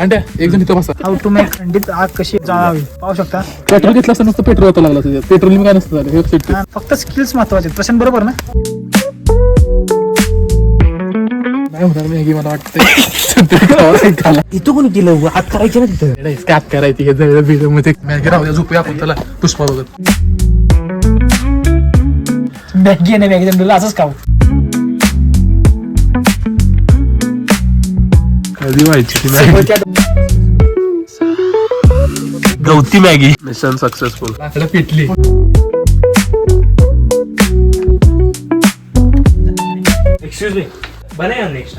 अंड्या एक जण इथं बसा. हाऊ टू मेक थंडीत आग कशी जाळावी पाहू शकता. पेट्रोल घेतलं असतं नुसतं पेट्रोल होतं लागलं त्याच्यात. पेट्रोल काय नसतं झालं वेबसाईट. हा, फक्त स्किल्स महत्वाचे. प्रशांत बरोबर ना? नाही होणार मॅगी मला वाटतं. इथं कोणी केलं हात करायचे ना तिथं. त्यात करायची हे जळ बिळ मध्ये मॅगी राहू द्या झोपूया आपण त्याला पुष्पा बघत. मॅगी नाही मॅगी तुला असंच खाऊ. कधी व्हायची ती मॅगी. गवती मॅगी. Mission successful. लाकडं पेटली. एक्सक्यूज मी बनाया नेक्स्ट.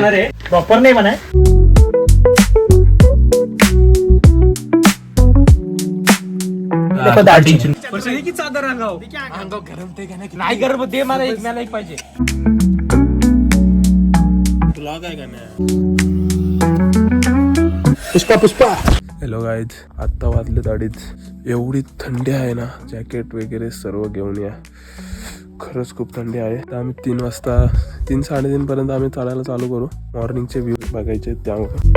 अरे प्रॉपर नाही म्हणाय. नाही गरम दे मला एक पाहिजे. पुष्पा पुष्पा. हॅलो गाईज, आत्ता वाजलेत 2:30. एवढी थंडी आहे ना, जॅकेट वगैरे सर्व घेऊन या. खरंच खूप थंडी आहे. तर आम्ही 3 वाजता 3-3:30 पर्यंत आम्ही चालायला चालू करू. मॉर्निंगचे व्ह्यू बघायचे त्यामुळे.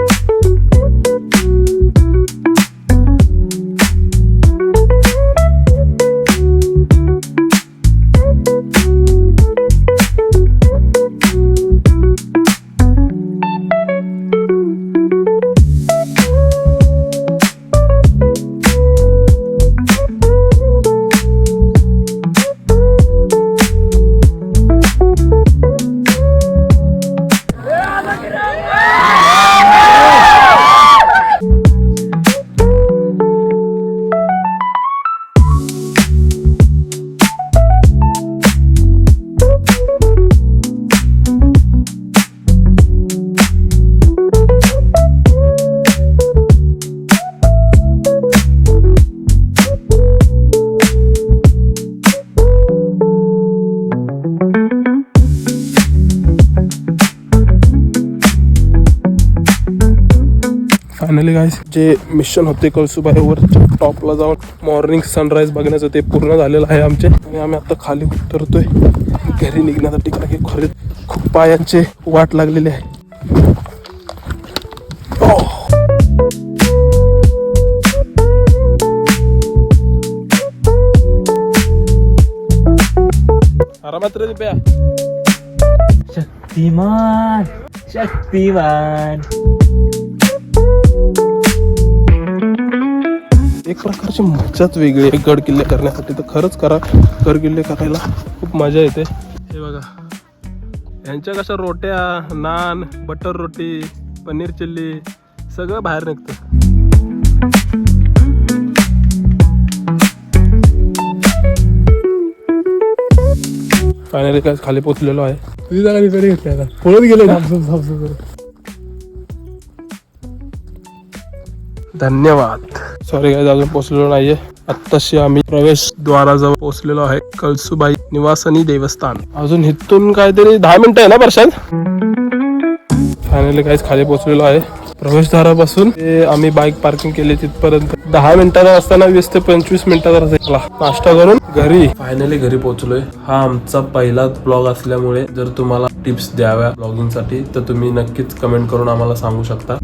फायनली गाईज, जे मिशन होते कळसूबाईवर टॉपला जाऊन मॉर्निंग सनराईज बघण्याचं ते पूर्ण झालेलं आहे आमचे. आणि आम्ही आता खाली उतरतोय घरी निघण्यासाठी, कारण की खरंच खूप पायांचे वाट लागलेली आहे. आरामात रे दिप्या. शक्तिमान शक्तिमान. एक प्रकारची मजाच वेगळी आहे गड किल्ले करण्यासाठी. तर खरंच करा, गड किल्ले करायला खूप मजा येते. हे बघा, यांच्या कशा रोट्या, नान, बटर रोटी, पनीर चिल्ली सगळं बाहेर निघतं. फायनली काय खाली पोचलेलो आहे. तुझी जागा तिकडे घेतली आता. पळत गेलो. धन्यवाद. सॉरी काय, अजून पोहोचलेलो नाहीये. आत्ताशी आम्ही प्रवेशद्वाराजवळ पोहोचलेलो आहे. कळसूबाई निवासनी देवस्थान. अजून इथून काहीतरी 10 मिनिटं आहे ना प्रशांत. फायनली काहीच खाली पोहोचलेलो आहे. प्रवेशद्वारापासून ते आम्ही बाईक पार्किंग केली तिथपर्यंत 10 मिनिटाचा असताना 20 ते 25 मिनिटाचा रस्ता. नाश्ता करून घरी फायनली घरी पोहोचलोय. हा आमचा पहिलाच ब्लॉग असल्यामुळे जर तुम्हाला टिप्स द्याव्या ब्लॉगिंग साठी तर तुम्ही नक्कीच कमेंट करून आम्हाला सांगू शकता.